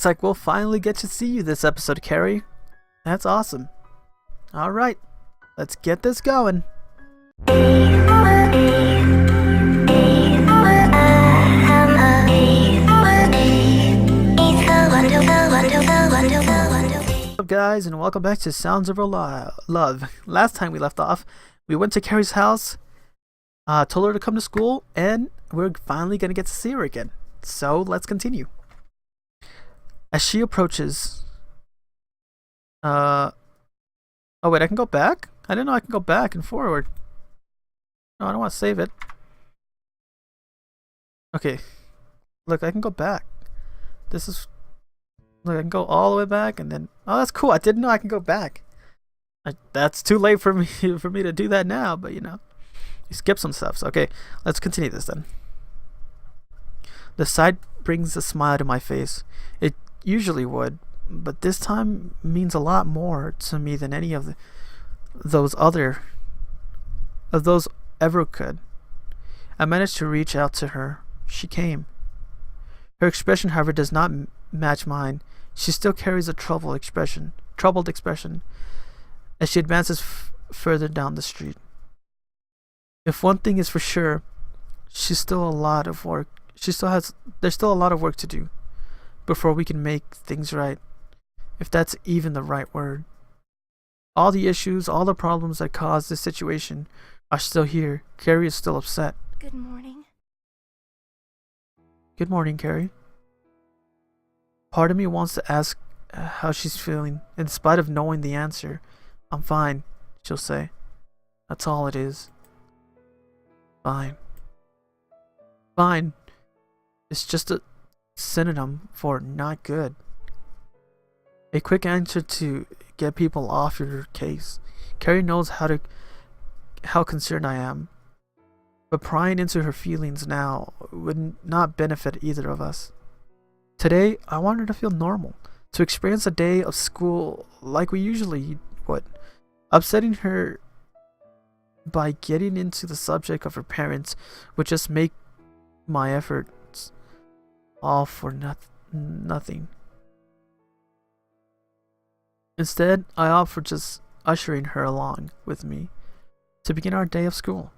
Looks like we'll finally get to see you this episode, Carrie. That's awesome. Alright, let's get this going. What's up, guys, and welcome back to Sounds of Love. Last time we left off, we went to Carrie's house, told her to come to school, and we're finally gonna get to see her again. So let's continue. As she approaches, oh wait, I can go back? I didn't know I can go back and forward. No, I don't want to save it. Okay, look, I can go back. This is, look, I can go all the way back, and then, oh, that's cool. I didn't know I can go back. That's too late for me to do that now, but you know, you skip some stuff. So okay, let's continue this then. The sight brings a smile to my face. It usually would, but this time means a lot more to me than any of those ever could. I managed to reach out to her. She came. Her expression, however, does not match mine. She still carries a troubled expression as she advances further down the street. If one thing is for sure, there's still a lot of work to do before we can make things right, if that's even the right word. All the issues, all the problems that caused this situation are still here. Carrie is still upset. Good morning. Good morning, Carrie. Part of me wants to ask how she's feeling, in spite of knowing the answer. I'm fine, she'll say. That's all it is. Fine. Fine. It's just a synonym for not good. A quick answer to get people off your case. Carrie knows how concerned I am, but prying into her feelings now would not benefit either of us. Today, I want her to feel normal, to experience a day of school like we usually would. Upsetting her by getting into the subject of her parents would just make my efforts all for nothing. Instead, I opt for just ushering her along with me to begin our day of school.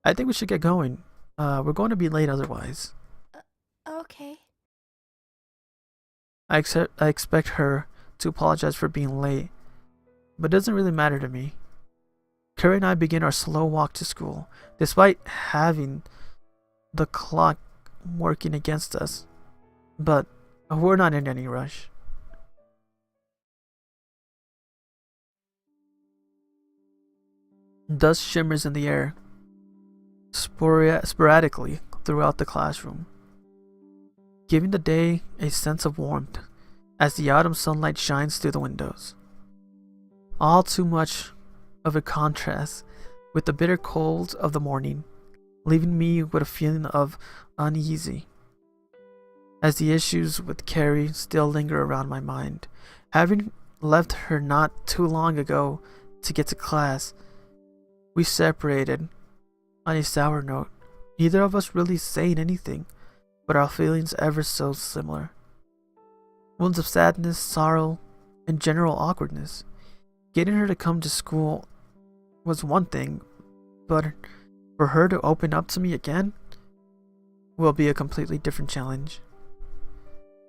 I think we should get going. We're going to be late otherwise. Okay. I expect her to apologize for being late, but it doesn't really matter to me. Carrie and I begin our slow walk to school, despite having the clock working against us, but we're not in any rush. Dust shimmers in the air, sporadically throughout the classroom, giving the day a sense of warmth as the autumn sunlight shines through the windows. All too much of a contrast with the bitter cold of the morning, leaving me with a feeling of uneasy as the issues with Carrie still linger around my mind. Having left her not too long ago to get to class, we separated on a sour note, neither of us really saying anything, but our feelings ever so similar. Wounds of sadness, sorrow, and general awkwardness. Getting her to come to school was one thing, but for her to open up to me again will be a completely different challenge.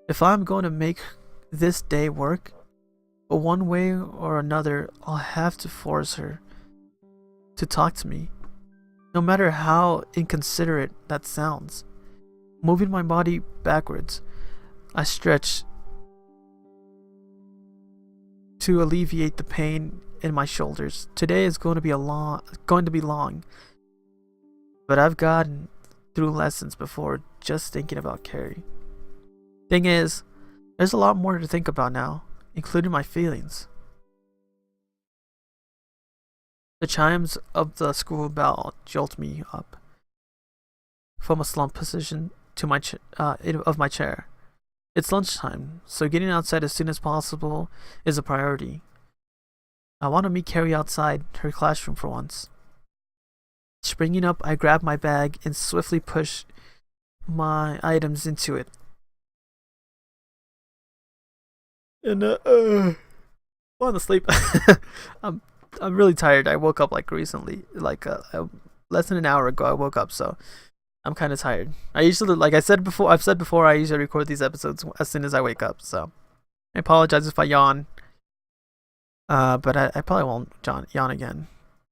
If I'm going to make this day work, one way or another, I'll have to force her to talk to me, no matter how inconsiderate that sounds. Moving my body backwards, I stretch to alleviate the pain in my shoulders. Today is going to be long, but I've gotten through lessons before just thinking about Carrie. Thing is, there's a lot more to think about now, including my feelings. The chimes of the school bell jolt me up from a slumped position to my chair. It's lunchtime, so getting outside as soon as possible is a priority. I want to meet Carrie outside her classroom for once. Springing up, I grab my bag and swiftly push my items into it. And falling asleep. I'm I'm really tired. I woke up like recently, like less than an hour ago. I woke up, so I'm kind of tired. I usually, like I've said before, I usually record these episodes as soon as I wake up. So I apologize if I yawn. But I probably won't yawn again.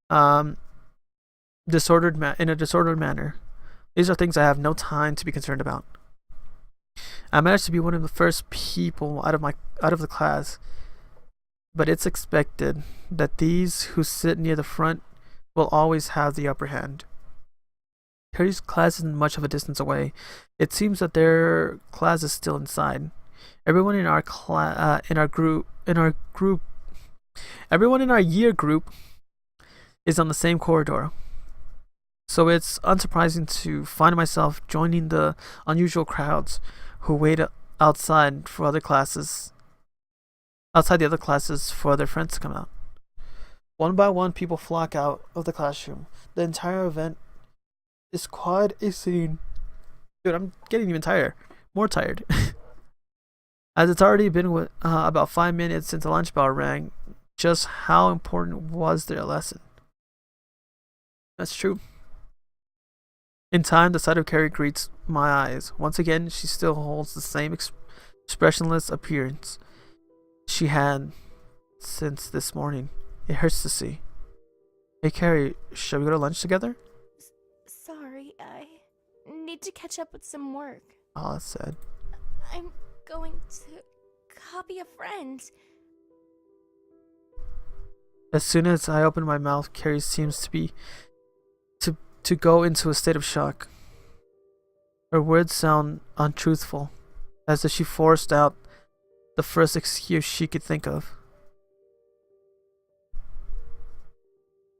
Um, in a disordered manner. These are things I have no time to be concerned about. I managed to be one of the first people out of the class, but it's expected that these who sit near the front will always have the upper hand. Terry's class isn't much of a distance away. It seems that their class is still inside. Everyone in our everyone in our year group is on the same corridor. So it's unsurprising to find myself joining the unusual crowds who wait outside the other classes for their friends to come out. One by one, people flock out of the classroom. The entire event is quite a scene. Dude, I'm getting even more tired. As it's already been about 5 minutes since the lunch bell rang, just how important was their lesson? That's true. In time, the sight of Carrie greets my eyes. Once again, she still holds the same expressionless appearance she had since this morning. It hurts to see. Hey, Carrie, shall we go to lunch together? Sorry, I need to catch up with some work. Oh, that's sad. I'm going to copy a friend. As soon as I open my mouth, Carrie seems to go into a state of shock. Her words sound untruthful, as if she forced out the first excuse she could think of.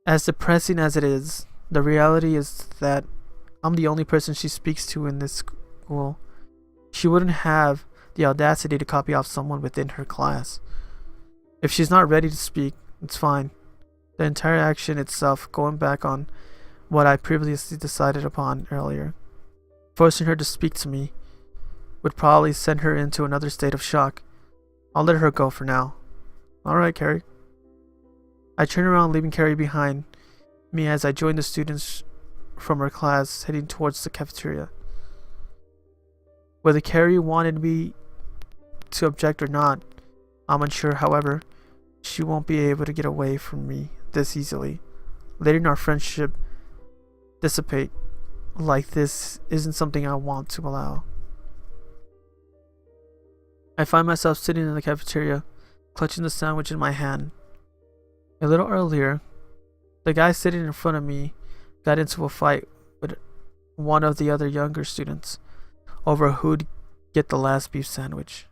As depressing as it is, the reality is that I'm the only person she speaks to in this school. She wouldn't have the audacity to copy off someone within her class. If she's not ready to speak, it's fine. The entire action itself, going back on what I previously decided upon earlier, forcing her to speak to me, would probably send her into another state of shock. I'll let her go for now. Alright, Carrie. I turn around, leaving Carrie behind me as I join the students from her class heading towards the cafeteria. Whether Carrie wanted me to object or not, I'm unsure. However, she won't be able to get away from me this easily. Letting our friendship dissipate like this isn't something I want to allow. I find myself sitting in the cafeteria, clutching the sandwich in my hand. A little earlier, the guy sitting in front of me got into a fight with one of the other younger students over who'd get the last beef sandwich.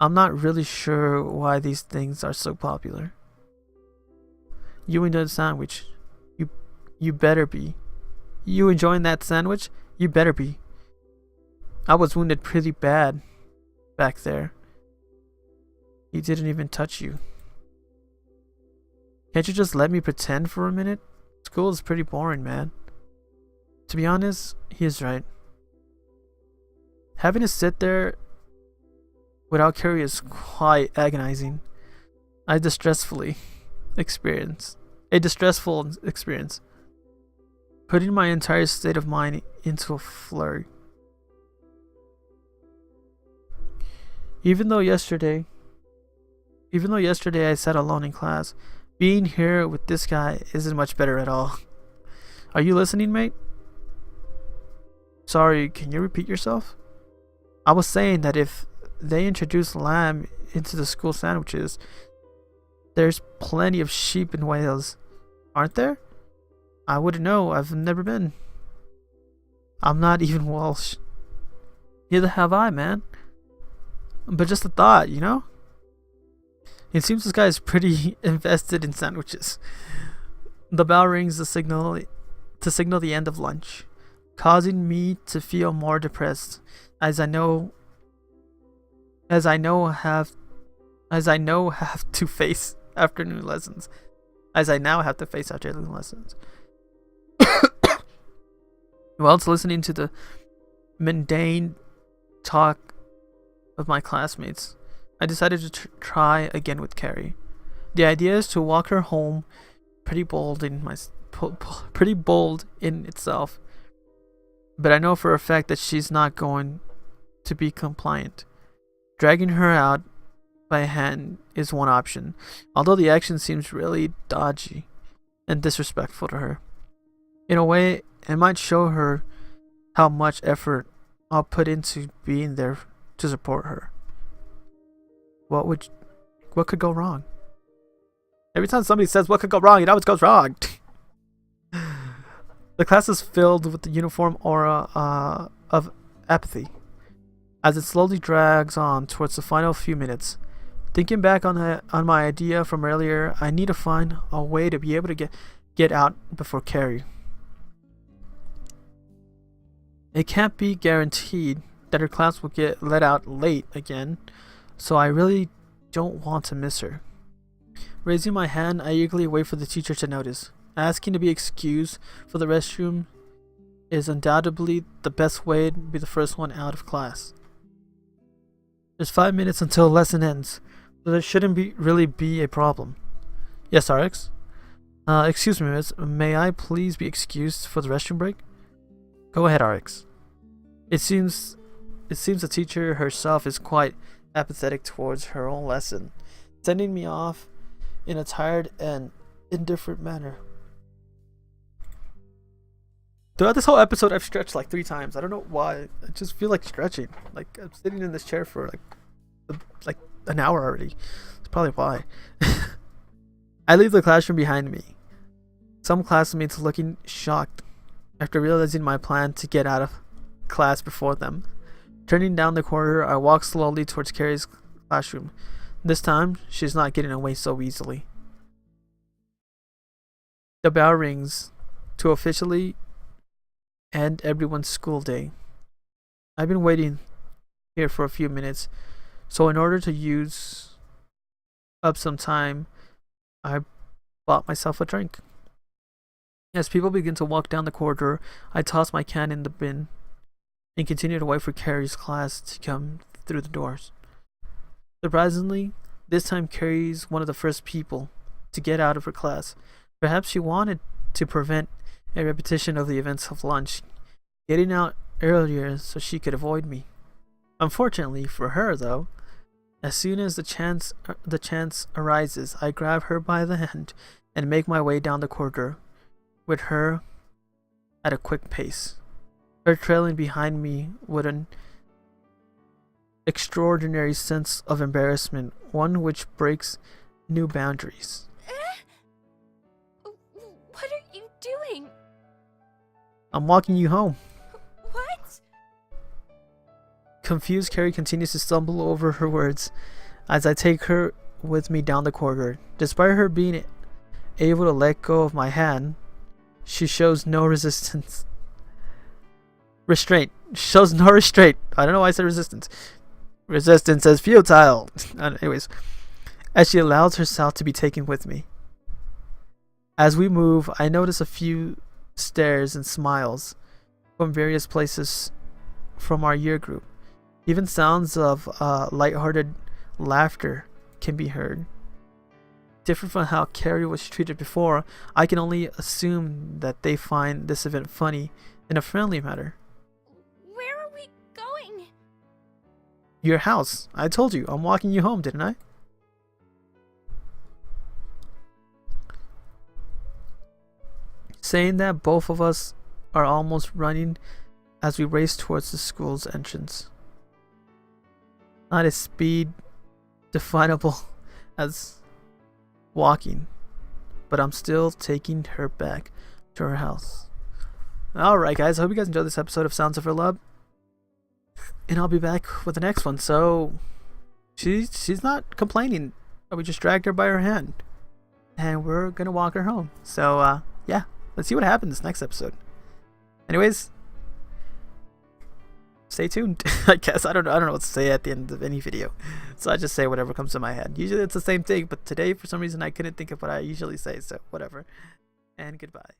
I'm not really sure why these things are so popular. You enjoyed the sandwich. You better be. You enjoying that sandwich? You better be. I was wounded pretty bad back there. He didn't even touch you. Can't you just let me pretend for a minute? School is pretty boring, man. To be honest, he is right. Having to sit there without Carrie is quite agonizing. A distressful experience. Putting my entire state of mind into a flurry. Even though yesterday I sat alone in class, being here with this guy isn't much better at all. Are you listening, mate? Sorry, can you repeat yourself? I was saying that if they introduce lamb into the school sandwiches, there's plenty of sheep in Wales, aren't there? I wouldn't know. I've never been. I'm not even Welsh. Neither have I, man. But just a thought, you know? It seems this guy is pretty invested in sandwiches. The bell rings to signal the end of lunch, causing me to feel more depressed, as I now have to face afternoon lessons. Whilst listening to the mundane talk of my classmates, I decided to try again with Carrie. The idea is to walk her home, pretty bold in itself, but I know for a fact that she's not going to be compliant. Dragging her out by hand is one option, although the action seems really dodgy and disrespectful to her. In a way, it might show her how much effort I'll put into being there to support her. What could go wrong? Every time somebody says what could go wrong, it always goes wrong. The class is filled with the uniform aura of apathy. As it slowly drags on towards the final few minutes, thinking back on my idea from earlier, I need to find a way to be able to get out before Carrie. It can't be guaranteed that her class will get let out late again, so I really don't want to miss her. Raising my hand, I eagerly wait for the teacher to notice. Asking to be excused for the restroom is undoubtedly the best way to be the first one out of class. There's 5 minutes until lesson ends, so there shouldn't really be a problem. Yes, Rx? Excuse me, miss. May I please be excused for the restroom break? Go ahead, Rx. It seems the teacher herself is quite apathetic towards her own lesson, sending me off in a tired and indifferent manner. Throughout this whole episode, I've stretched like 3 times. I don't know why. I just feel like stretching. Like I'm sitting in this chair for like an hour already. That's probably why. I leave the classroom behind me. Some classmates looking shocked after realizing my plan to get out of class before them. Turning down the corridor, I walk slowly towards Carrie's classroom. This time, she's not getting away so easily. The bell rings to officially end everyone's school day. I've been waiting here for a few minutes, so in order to use up some time, I bought myself a drink. As people begin to walk down the corridor, I toss my can in the bin and continue to wait for Carrie's class to come through the doors. Surprisingly, this time Carrie's one of the first people to get out of her class. Perhaps she wanted to prevent a repetition of the events of lunch, getting out earlier so she could avoid me. Unfortunately for her, though, as soon as the chance arises, I grab her by the hand and make my way down the corridor with her at a quick pace, her trailing behind me with an extraordinary sense of embarrassment, one which breaks new boundaries. What are you doing? I'm walking you home. What? Confused, Carrie continues to stumble over her words as I take her with me down the corridor. Despite her being able to let go of my hand, she shows no resistance. Shows no restraint. I don't know why I said resistance. Resistance is futile. Anyways, as she allows herself to be taken with me. As we move, I notice a few stares and smiles from various places from our year group. Even sounds of lighthearted laughter can be heard. Different from how Carrie was treated before, I can only assume that they find this event funny in a friendly manner. Where are we going? Your house. I told you, I'm walking you home, didn't I? Saying that, both of us are almost running as we race towards the school's entrance. Not a speed definable as walking, but I'm still taking her back to her house. Alright guys, I hope you guys enjoyed this episode of Sounds of Her Love, and I'll be back with the next one. So she's not complaining. We just dragged her by her hand and we're gonna walk her home. So yeah, let's see what happens next episode. Anyways, stay tuned. I guess I don't know what to say at the end of any video, so I just say whatever comes to my head. Usually it's the same thing, but today for some reason I couldn't think of what I usually say, so whatever. And goodbye.